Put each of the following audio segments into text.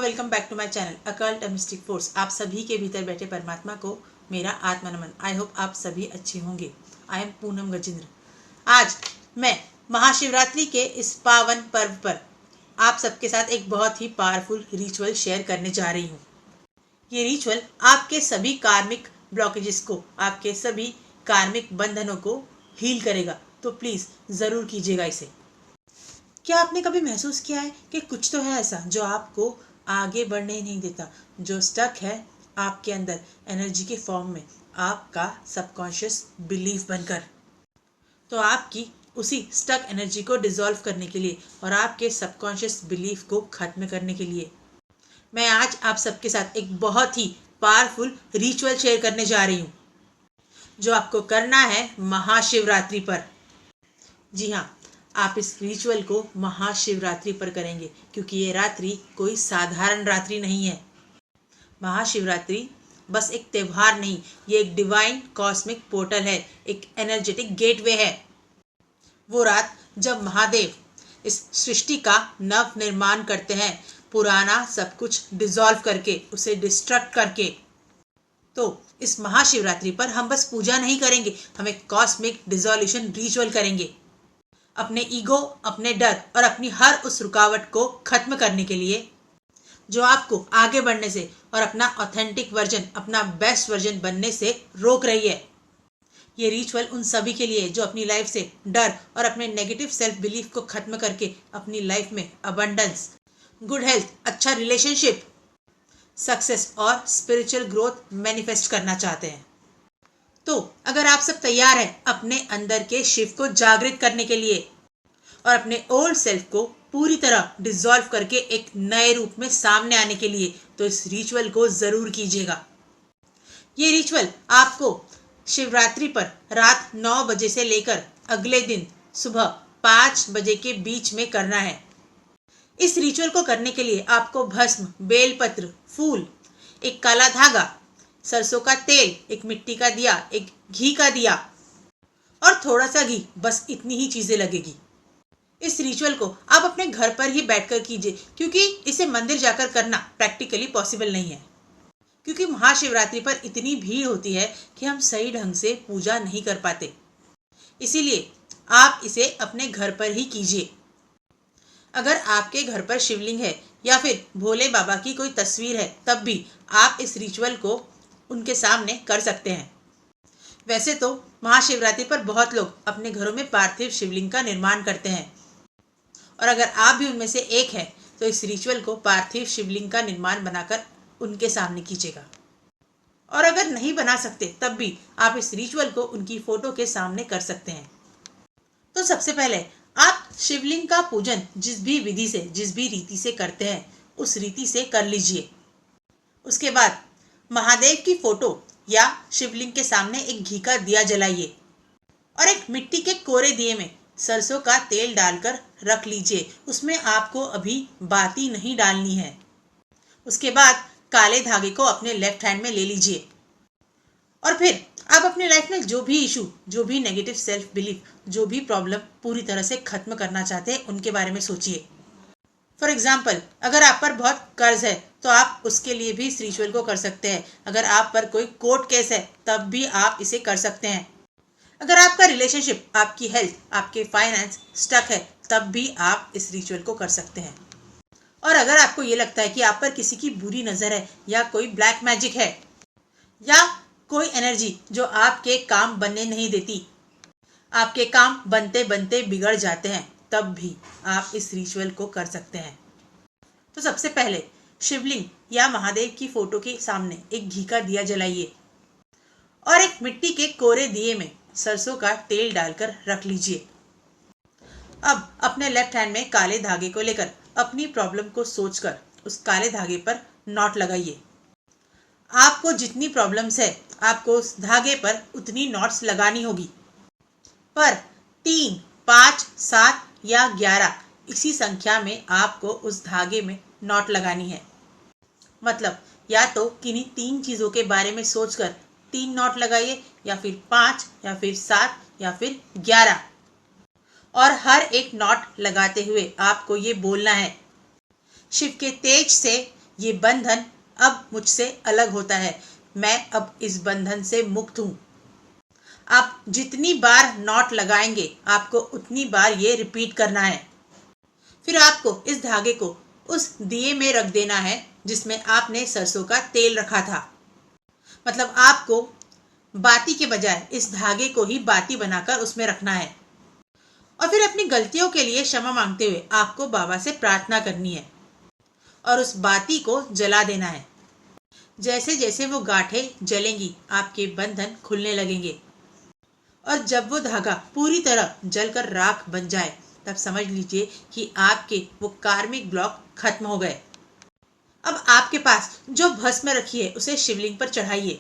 Welcome back to my channel occult mystic force. आप सभी के भीतर बैठे परमात्मा को मेरा आत्मा नमन। आई होप आप सभी अच्छे होंगे। I am Poonam Gajendra. आज मैं महाशिवरात्रि के इस पावन पर्व पर आप सबके साथ एक बहुत ही पावरफुल रिचुअल शेयर करने जा रही हूँ। ये रिचुअल आपके सभी कार्मिक ब्लॉकेजेस को, आपके सभी कार्मिक बंधनों को हील करेगा, तो प्लीज जरूर कीजिएगा इसे। क्या आपने कभी महसूस किया है कि कुछ तो है ऐसा जो आपको आगे बढ़ने ही नहीं देता, जो स्टक है आपके अंदर एनर्जी के फॉर्म में, आपका सबकॉन्शियस बिलीफ बनकर। तो आपकी उसी स्टक एनर्जी को डिसॉल्व करने के लिए और आपके सबकॉन्शियस बिलीफ को खत्म करने के लिए मैं आज आप सबके साथ एक बहुत ही पावरफुल रिचुअल शेयर करने जा रही हूँ, जो आपको करना है महाशिवरात्रि पर। जी हाँ, आप इस रिचुअल को महाशिवरात्रि पर करेंगे, क्योंकि ये रात्रि कोई साधारण रात्रि नहीं है। महाशिवरात्रि बस एक त्योहार नहीं, ये एक डिवाइन कॉस्मिक पोर्टल है, एक एनर्जेटिक गेटवे है। वो रात जब महादेव इस सृष्टि का नव निर्माण करते हैं, पुराना सब कुछ डिसॉल्व करके, उसे डिस्ट्रक्ट करके। तो इस महाशिवरात्रि पर हम बस पूजा नहीं करेंगे, हम एक कॉस्मिक डिसोल्यूशन रिचुअल करेंगे। अपने ईगो, अपने डर और अपनी हर उस रुकावट को खत्म करने के लिए जो आपको आगे बढ़ने से और अपना ऑथेंटिक वर्जन, अपना बेस्ट वर्जन बनने से रोक रही है। ये रिचुअल उन सभी के लिए जो अपनी लाइफ से डर और अपने नेगेटिव सेल्फ बिलीफ को खत्म करके अपनी लाइफ में अबंडेंस, गुड हेल्थ, अच्छा रिलेशनशिप, सक्सेस और स्पिरिचुअल ग्रोथ मैनिफेस्ट करना चाहते हैं। तो अगर आप सब तैयार हैं अपने अंदर के शिव को जागृत करने के लिए और अपने ओल्ड सेल्फ को पूरी तरह डिसॉल्व करके एक नए रूप में सामने आने के लिए, तो इस रिचुअल को जरूर कीजिएगा। ये रिचुअल आपको शिवरात्रि पर रात 9 बजे से लेकर अगले दिन सुबह 5 बजे के बीच में करना है। इस रिचुअल को करने के लिए आपको भस्म, बेलपत्र, फूल, एक काला धागा, सरसों का तेल, एक मिट्टी का दिया, एक घी का दिया और थोड़ा सा घी, बस इतनी ही चीजें लगेगी। इस रिचुअल को आप अपने घर पर ही बैठकर कीजिए, क्योंकि इसे मंदिर जाकर करना प्रैक्टिकली पॉसिबल नहीं है, क्योंकि महाशिवरात्रि पर इतनी भीड़ होती है कि हम सही ढंग से पूजा नहीं कर पाते। इसीलिए आप इसे अपने घर पर ही कीजिए। अगर आपके घर पर शिवलिंग है या फिर भोले बाबा की कोई तस्वीर है, तब भी आप इस रिचुअल को उनके सामने कर सकते हैं। वैसे तो महाशिवरात्रि पर बहुत लोग अपने घरों में पार्थिव शिवलिंग का निर्माण करते हैं, और अगर आप भी उनमें से एक हैं, तो इस रिचुअल को पार्थिव शिवलिंग का निर्माण बनाकर उनके सामने कीजिएगा। और अगर नहीं बना सकते, तब भी आप इस रिचुअल को उनकी फोटो के सामने कर सकते हैं। तो सबसे पहले आप शिवलिंग का पूजन जिस भी विधि से, जिस भी रीति से करते हैं, उस रीति से कर लीजिए। उसके बाद महादेव की फोटो या शिवलिंग के सामने एक घी का दिया जलाइए और एक मिट्टी के कोरे दिए में सरसों का तेल डालकर रख लीजिए। उसमें आपको अभी बाती नहीं डालनी है। उसके बाद काले धागे को अपने लेफ्ट हैंड में ले लीजिए और फिर आप अपने लाइफ में जो भी इशू, जो भी नेगेटिव सेल्फ बिलीफ, जो भी प्रॉब्लम पूरी तरह से खत्म करना चाहते हैं, उनके बारे में सोचिए। फॉर एग्जाम्पल, अगर आप पर बहुत कर्ज है तो आप उसके लिए भी इस रिचुअल को कर सकते हैं। अगर आप पर कोई कोर्ट केस है, तब भी आप इसे कर सकते हैं। अगर आपका रिलेशनशिप, आपकी हेल्थ, आपके फाइनेंस स्टक है, तब भी आप इस रिचुअल को कर सकते हैं। और अगर आपको ये लगता है कि आप पर किसी की बुरी नजर है या कोई ब्लैक मैजिक है या कोई एनर्जी जो आपके काम बनने नहीं देती, आपके काम बनते बनते बिगड़ जाते हैं, तब भी आप इस रिचुअल को कर सकते हैं। तो सबसे पहले शिवलिंग या महादेव की फोटो के सामने एक घी का दिया जलाइए और एक मिट्टी के कोरे दिए में सरसों का तेल डालकर रख लीजिए। अब अपने लेफ्ट हैंड में काले धागे को लेकर अपनी प्रॉब्लम को सोचकर उस काले धागे पर नॉट लगाइए। आपको जितनी प्रॉब्लम्स है, आपको उस धागे पर उतनी नॉट्स लगानी होगी, पर 3, 5, 7 या 11 इसी संख्या में आपको उस धागे में नॉट लगानी है। मतलब या तो किन्हीं 3 चीजों के बारे में सोचकर 3 नॉट लगाइए, या फिर 5, या फिर 7, या फिर 11। और हर एक नॉट लगाते हुए आपको ये बोलना है, शिव के तेज से ये बंधन अब मुझसे अलग होता है, मैं अब इस बंधन से मुक्त हूँ। आप जितनी बार नॉट लगाएंगे आपको उतनी बार ये रिपीट करना है। फिर आपको इस धागे को उस दिए में रख देना है जिसमें आपने सरसों का तेल रखा था। मतलब आपको बाती के बजाय इस धागे को ही बाती बनाकर उसमें रखना है। और फिर अपनी गलतियों के लिए क्षमा मांगते हुए आपको बाबा से प्रार्थना करनी है और उस बाती को जला देना है। जैसे जैसे वो गांठें जलेंगी आपके बंधन खुलने लगेंगे और जब वो धागा पूरी तरह जलकर राख बन जाए तब समझ लीजिए कि आपके वो कार्मिक ब्लॉक खत्म हो गए। अब आपके पास जो भस्म रखी है उसे शिवलिंग पर चढ़ाइए।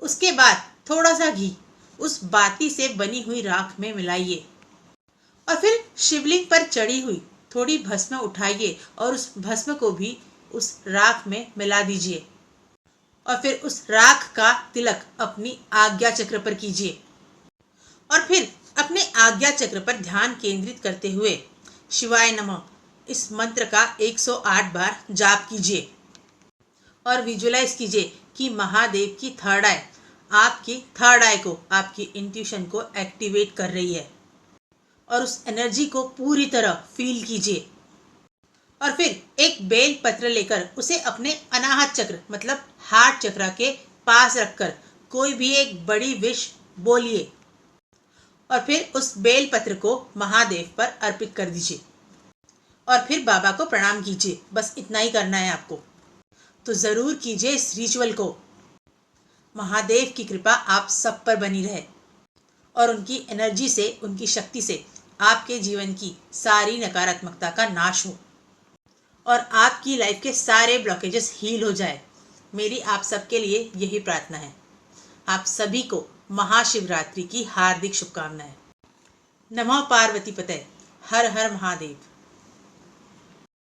उसके बाद थोड़ा सा घी उस बाती से बनी हुई राख में मिलाइए और फिर शिवलिंग पर चढ़ी हुई थोड़ी भस्म उठाइए और उस भस्म को भी उस राख में मिला दीजिए और फिर उस राख का तिलक अपनी आज्ञा चक्र पर कीजिए और फिर अपने आज्ञा चक्र पर ध्यान केंद्रित करते हुए शिवाय नमः इस मंत्र का 108 बार जाप कीजिए और विजुलाइज कीजिए कि महादेव की थर्ड आई आपकी थर्ड आई को, आपकी इंट्यूशन को एक्टिवेट कर रही है और उस एनर्जी को पूरी तरह फील कीजिए। और फिर एक बेल पत्र लेकर उसे अपने अनाहत चक्र मतलब हार्ट चक्र के पास रखकर कोई भी एक बड़ी विश बोलिए और फिर उस बेल पत्र को महादेव पर अर्पित कर दीजिए और फिर बाबा को प्रणाम कीजिए। बस इतना ही करना है आपको। तो जरूर कीजिए इस रिचुअल को। महादेव की कृपा आप सब पर बनी रहे और उनकी एनर्जी से, उनकी शक्ति से आपके जीवन की सारी नकारात्मकता का नाश हो और आपकी लाइफ के सारे ब्लॉकेजेस हील हो जाए। मेरी आप सबके लिए यही प्रार्थना है। आप सभी को महाशिवरात्रि की हार्दिक शुभकामनाएं। नमः पार्वती पते। हर हर महादेव।